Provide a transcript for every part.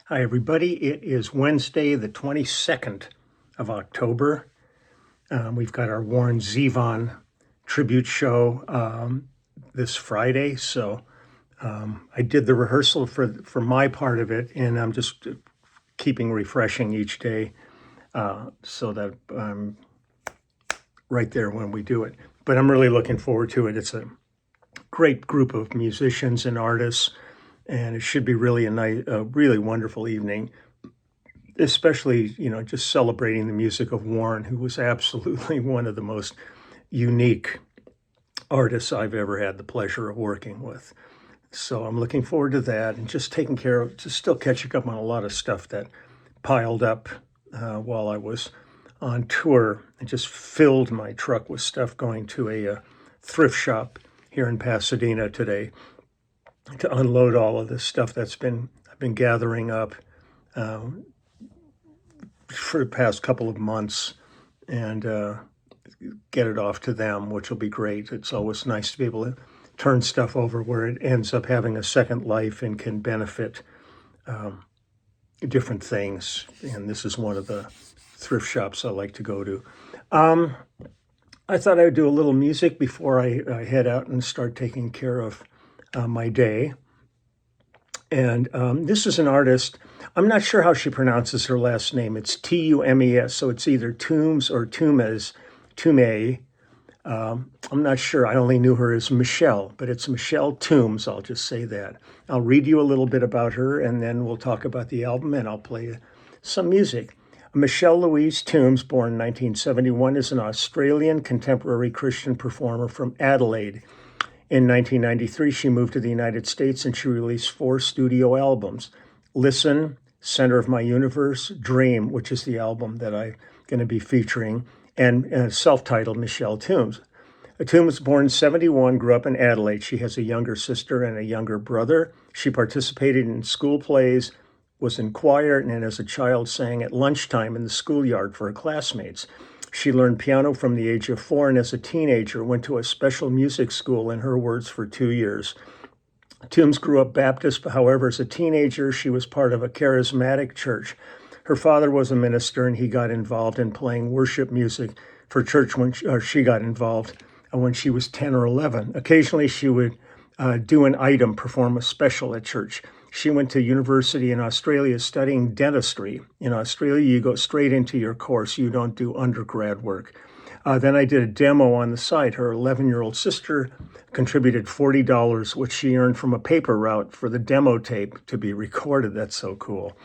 Hi, everybody. It is Wednesday, the 22nd of October. We've got our Warren Zevon tribute show this Friday. So I did the rehearsal for my part of it, and I'm just keeping refreshing each day so that I'm right there when we do it. But I'm really looking forward to it. It's a great group of musicians and artists, and it should be really a really wonderful evening, especially, just celebrating the music of Warren, who was absolutely one of the most unique artists I've ever had the pleasure of working with. So I'm looking forward to that and just still catching up on a lot of stuff that piled up while I was on tour. I just filled my truck with stuff going to a thrift shop here in Pasadena today to unload all of this stuff I've been gathering up for the past couple of months and get it off to them, which will be great. It's always nice to be able to turn stuff over where it ends up having a second life and can benefit different things. And this is one of the thrift shops I like to go to. I thought I would do a little music before I head out and start taking care of my day. And this is an artist. I'm not sure how she pronounces her last name. It's Tumes, so it's either Tumes or Tumes. I'm not sure. I only knew her as Michelle, but it's Michelle Tumes. I'll just say that. I'll read you a little bit about her, and then we'll talk about the album, and I'll play some music. Michelle Louise Tumes, born in 1971, is an Australian contemporary Christian performer from Adelaide. In 1993, she moved to the United States and she released 4 studio albums: Listen, Center of My Universe, Dream, which is the album that I'm going to be featuring, and self-titled Michelle Tumes. Tumes was born in 1971, grew up in Adelaide. She has a younger sister and a younger brother. She participated in school plays, was in choir, and as a child sang at lunchtime in the schoolyard for her classmates. She learned piano from the age of 4, and as a teenager went to a special music school, in her words, for 2 years. Tumes grew up Baptist, but however, as a teenager, she was part of a charismatic church. Her father was a minister, and he got involved in playing worship music for church when she got involved when she was 10 or 11. Occasionally, she would do an item, perform a special at church. She went to university in Australia studying dentistry. In Australia, you go straight into your course. You don't do undergrad work. Then I did a demo on the side. Her 11-year-old sister contributed $40, which she earned from a paper route for the demo tape to be recorded. That's so cool.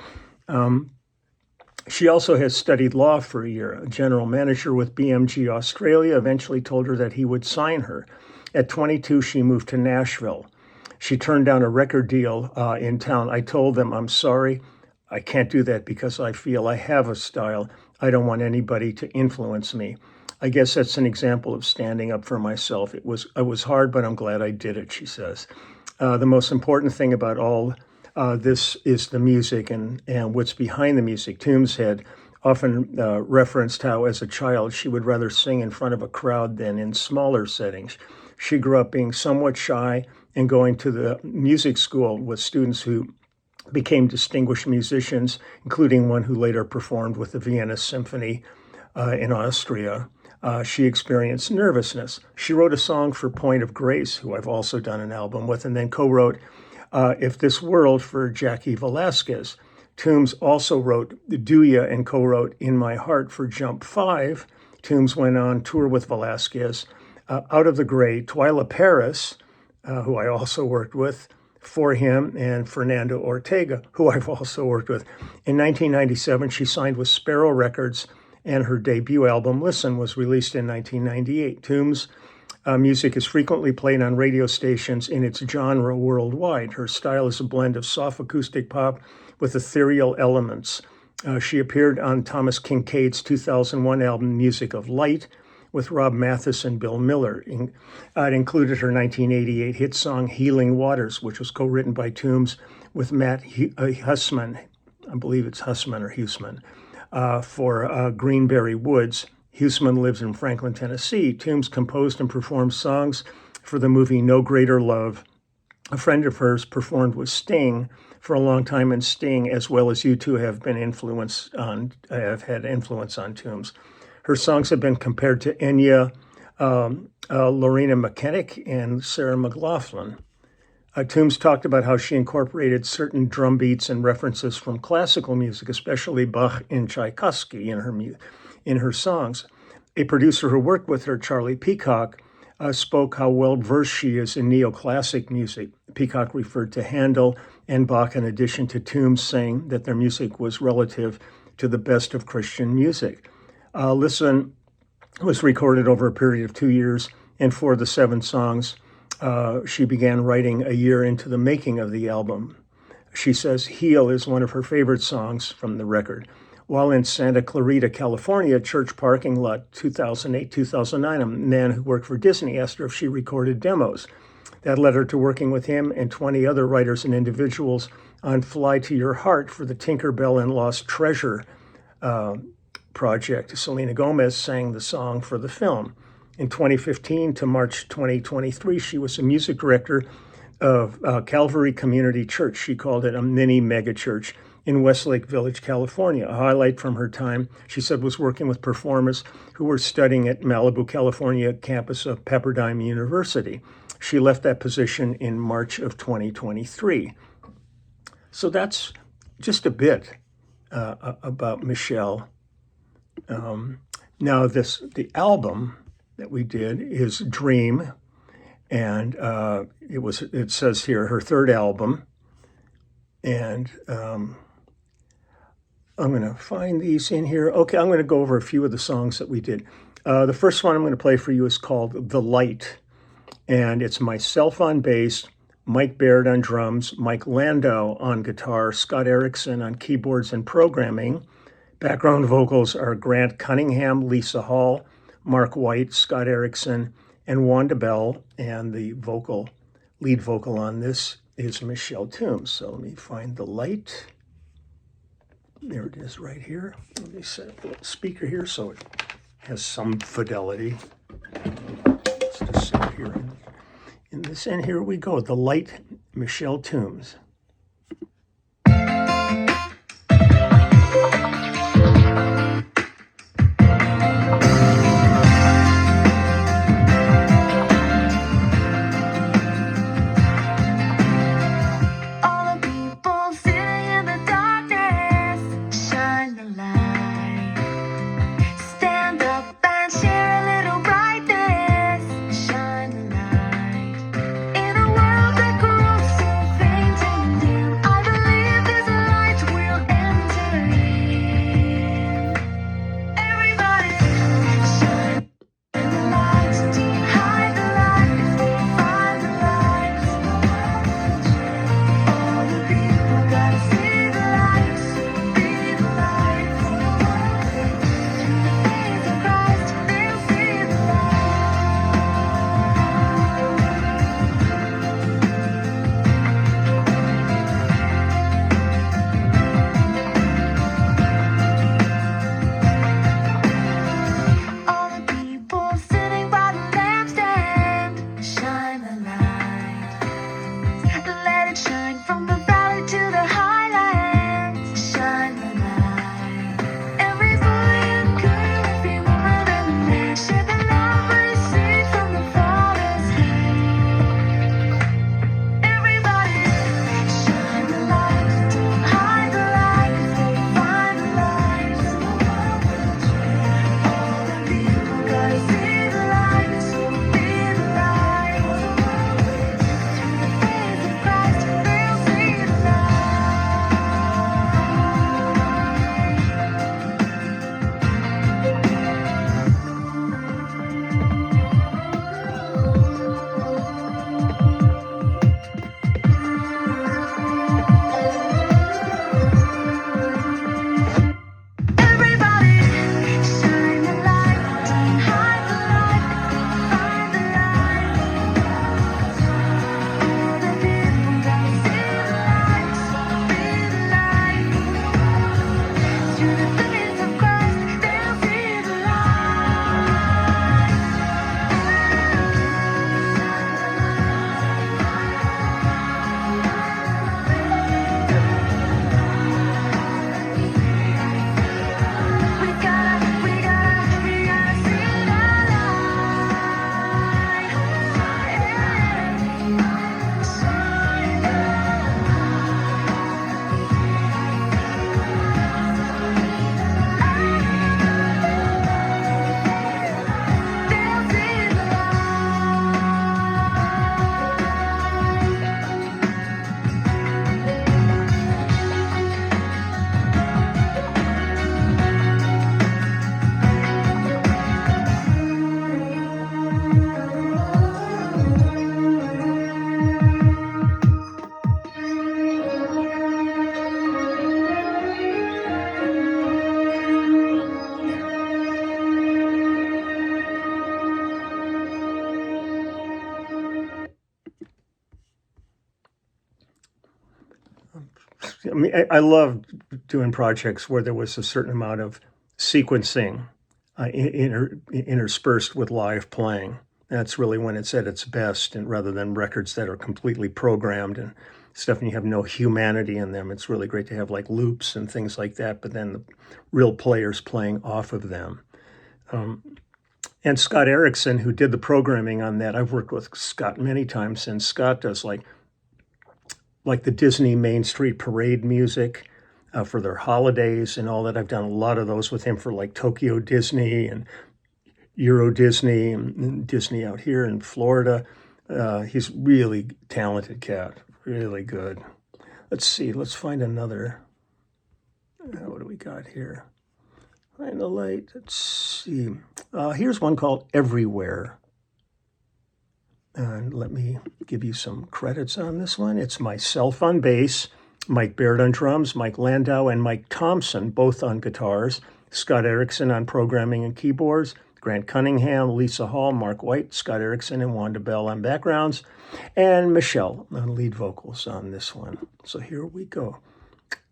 She also has studied law for a year. A general manager with BMG Australia eventually told her that he would sign her. At 22, she moved to Nashville. She turned down a record deal in town. I told them, I'm sorry, I can't do that because I feel I have a style. I don't want anybody to influence me. I guess that's an example of standing up for myself. It was hard, but I'm glad I did it, she says. The most important thing about all this is the music and what's behind the music. Tumes had often referenced how, as a child, she would rather sing in front of a crowd than in smaller settings. She grew up being somewhat shy and going to the music school with students who became distinguished musicians, including one who later performed with the Vienna Symphony in Austria. She experienced nervousness. She wrote a song for Point of Grace, who I've also done an album with, and then co-wrote If This World for Jackie Velasquez. Tumes also wrote Do Ya and co-wrote In My Heart for Jump 5. Tumes went on tour with Velasquez. Out of the Gray, Twyla Paris, who I also worked with, for him, and Fernando Ortega, who I've also worked with. In 1997, she signed with Sparrow Records, and her debut album, Listen, was released in 1998. Tumes' music is frequently played on radio stations in its genre worldwide. Her style is a blend of soft acoustic pop with ethereal elements. She appeared on Thomas Kincaid's 2001 album, Music of Light, with Rob Mathis and Bill Miller. It included her 1988 hit song, Healing Waters, which was co-written by Tumes with Matt Hussman, I believe it's Hussman or Hussman, for Greenberry Woods. Hussman lives in Franklin, Tennessee. Tumes composed and performed songs for the movie No Greater Love. A friend of hers performed with Sting for a long time, and Sting, as well as U2, have had influence on Tumes. Her songs have been compared to Enya, Lorena McKennick, and Sarah McLachlan. Tumes talked about how she incorporated certain drum beats and references from classical music, especially Bach and Tchaikovsky, in her songs. A producer who worked with her, Charlie Peacock, spoke how well-versed she is in neoclassic music. Peacock referred to Handel and Bach in addition to Tumes, saying that their music was relative to the best of Christian music. Listen was recorded over a period of 2 years, and for the 7 songs, she began writing a year into the making of the album. She says Heal is one of her favorite songs from the record. While in Santa Clarita, California, church parking lot, 2008-2009, a man who worked for Disney asked her if she recorded demos. That led her to working with him and 20 other writers and individuals on Fly to Your Heart for the Tinkerbell and Lost Treasure project. Selena Gomez sang the song for the film. In 2015 to March 2023, she was a music director of Calvary Community Church. She called it a mini megachurch in Westlake Village, California. A highlight from her time, she said, was working with performers who were studying at Malibu, California campus of Pepperdine University. She left that position in March of 2023. So that's just a bit about Michelle. Now the album that we did is Dream, and it says here her 3rd album, and I'm going to find these in here. Okay, I'm going to go over a few of the songs that we did. The first one I'm going to play for you is called The Light, and it's myself on bass, Mike Baird on drums, Mike Landau on guitar, Scott Erickson on keyboards and programming. Background vocals are Grant Cunningham, Lisa Hall, Mark White, Scott Erickson, and Wanda Bell, and the lead vocal on this is Michelle Tumes. So let me find The Light. There it is right here. Let me set the speaker here so it has some fidelity. Let's just sit here in this, and here we go. The Light, Michelle Tumes. In a world that grows so faint and mean, I love doing projects where there was a certain amount of sequencing interspersed with live playing. That's really when it's at its best, and rather than records that are completely programmed and stuff and you have no humanity in them. It's really great to have like loops and things like that, but then the real players playing off of them. And Scott Erickson, who did the programming on that, I've worked with Scott many times, and Scott does like the Disney Main Street Parade music for their holidays and all that. I've done a lot of those with him for like Tokyo Disney and Euro Disney and Disney out here in Florida. He's really talented cat, really good. Let's see, let's find another. What do we got here? Find the light, let's see. Here's one called Everywhere. And let me give you some credits on this one. It's myself on bass, Mike Baird on drums, Mike Landau and Mike Thompson, both on guitars, Scott Erickson on programming and keyboards, Grant Cunningham, Lisa Hall, Mark White, Scott Erickson, and Wanda Bell on backgrounds, and Michelle on lead vocals on this one. So here we go.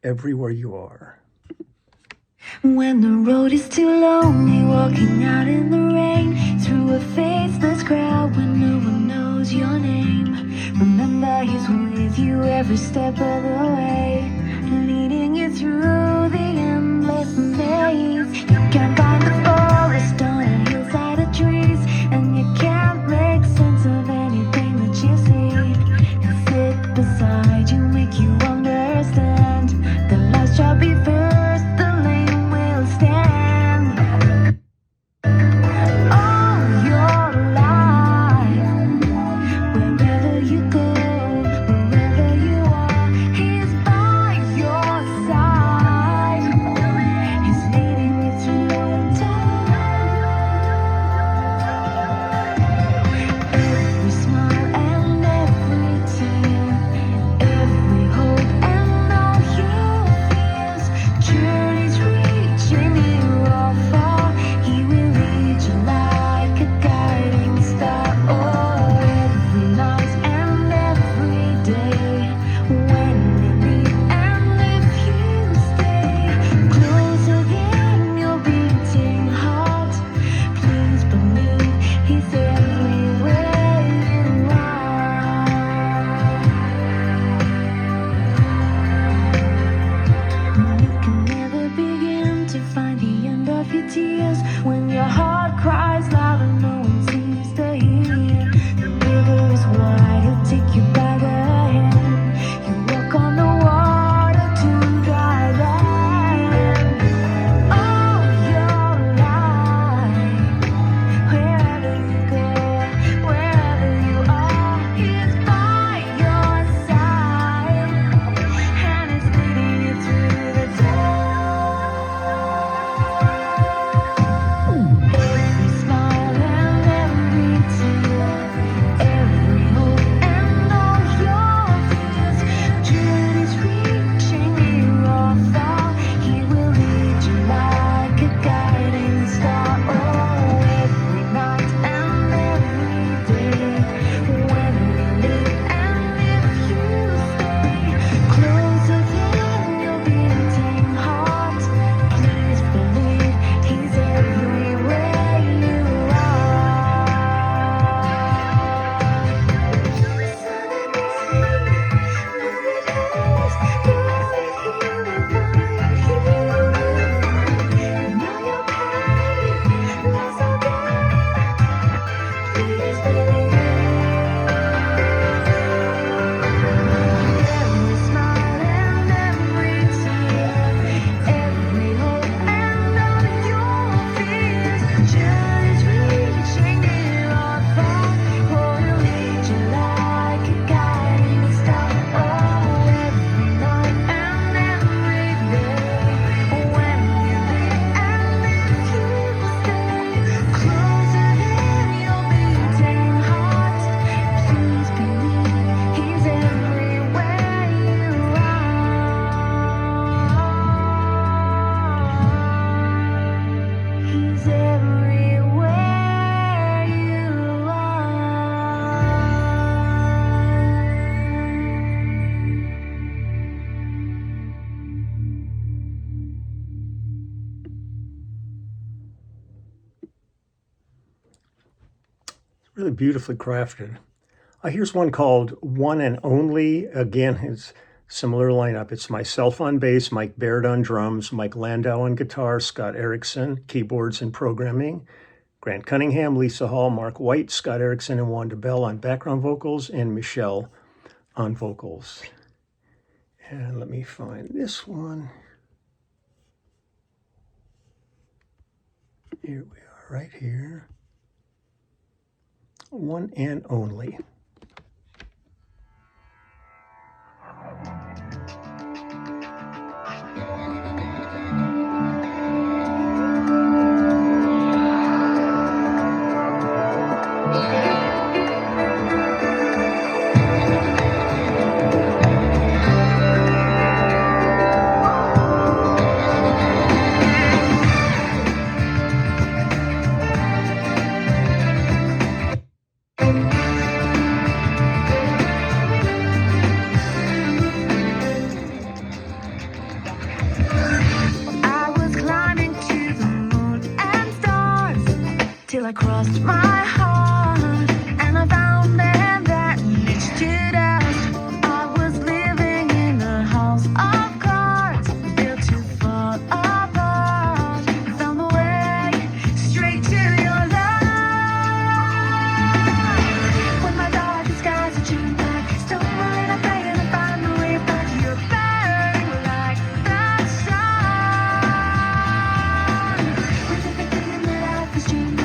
Everywhere You Are. When the road is too lonely, walking out in the rain, through a faceless crowd when no one knows your name, remember he's with you every step of the way, leading you through the endless maze. You can't find the forest on a hillside of trees, and you can't make sense of anything that you see. He'll sit beside you, make you understand the last shall be first. Smile really beautifully crafted. Here's one called One and Only. Again, it's similar lineup. It's myself on bass, Mike Baird on drums, Mike Landau on guitar, Scott Erickson, keyboards and programming, Grant Cunningham, Lisa Hall, Mark White, Scott Erickson, and Wanda Bell on background vocals, and Michelle on vocals. And let me find this one. Here we are, right here. One and Only. Till I crossed my heart and I found man that leads to dust. I was living in a house of cards, built to fall apart. Found the way straight to your love. When my darkest skies are turned black, stumbling and praying to find the way back. You're burning like the sun. With the feeling that life is changing.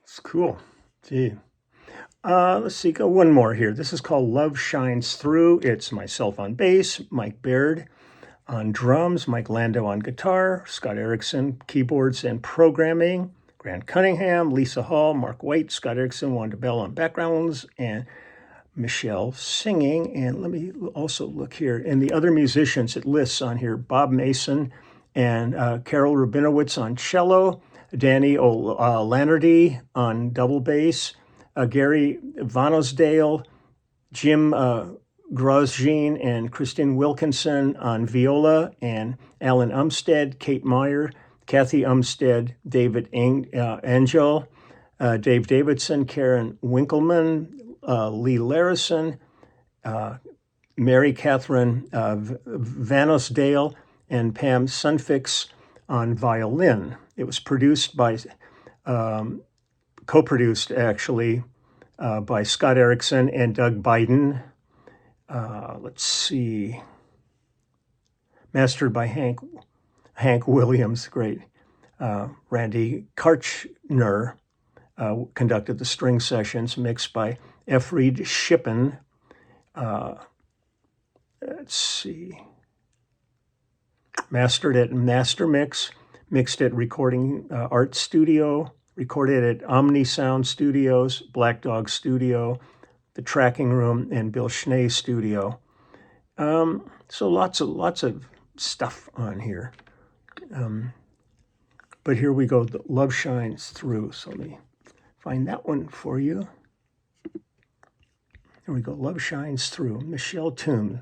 It's cool. Gee. Let's see, go one more here. This is called Love Shines Through. It's myself on bass, Mike Baird on drums, Mike Landau on guitar, Scott Erickson, keyboards and programming, Grant Cunningham, Lisa Hall, Mark White, Scott Erickson, Wanda Bell on backgrounds, and Michelle singing. And let me also look here. And the other musicians, it lists on here, Bob Mason and Carol Rabinowitz on cello, Danny O'Lanerty on double bass, Gary Vanosdale, Jim Grosjean and Kristen Wilkinson on viola, and Alan Umstead, Kate Meyer, Kathy Umstead, David Angel, Dave Davidson, Karen Winkleman, Lee Larison, Mary Catherine Vanosdale, and Pam Sunfix on violin. It was produced by, co-produced actually, by Scott Erickson and Doug Biden. Let's see. mastered by Hank Williams, great. Randy Karchner conducted the string sessions, mixed by F. Reed Shippen. Let's see. Mastered at Master Mix, mixed at Recording Art Studio, recorded at Omni Sound Studios, Black Dog Studio, The Tracking Room, and Bill Schnee Studio. So lots of stuff on here. But here we go, Love Shines Through. So let me find that one for you. Here we go, Love Shines Through, Michelle Tumes.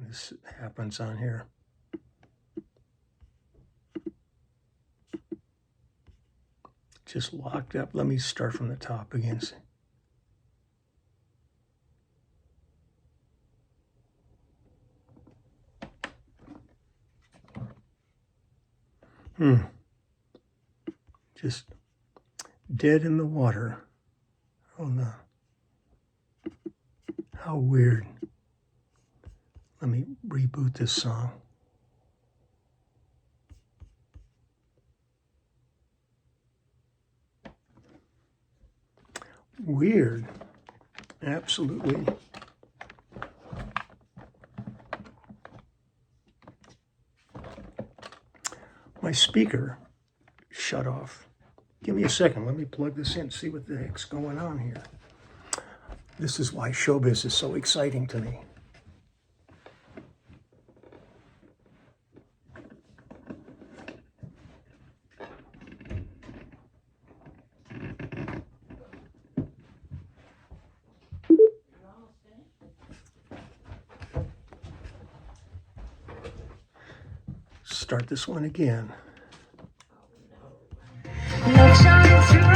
This happens on here. Just locked up. Let me start from the top again. Just dead in the water. Oh no. How weird. Let me reboot this song. Weird. Absolutely. My speaker shut off. Give me a second. Let me plug this in, see what the heck's going on here. This is why showbiz is so exciting to me. Start this one again. Love shines through me.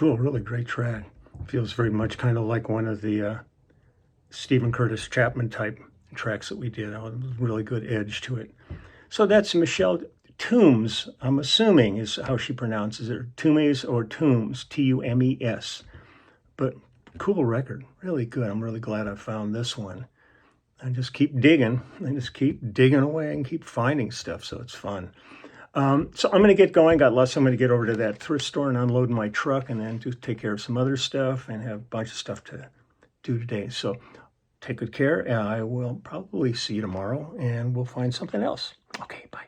cool, really great track. Feels very much kind of like one of the Stephen Curtis Chapman type tracks that we did. Really good edge to it. So that's Michelle Tumes, I'm assuming is how she pronounces it. Tumes or Tumes, Tumes. But cool record, really good. I'm really glad I found this one. And just keep digging away and keep finding stuff, so it's fun. So I'm going to get going. Got lots. I'm going to get over to that thrift store and unload my truck and then just take care of some other stuff and have a bunch of stuff to do today. So take good care. I will probably see you tomorrow and we'll find something else. Okay, bye.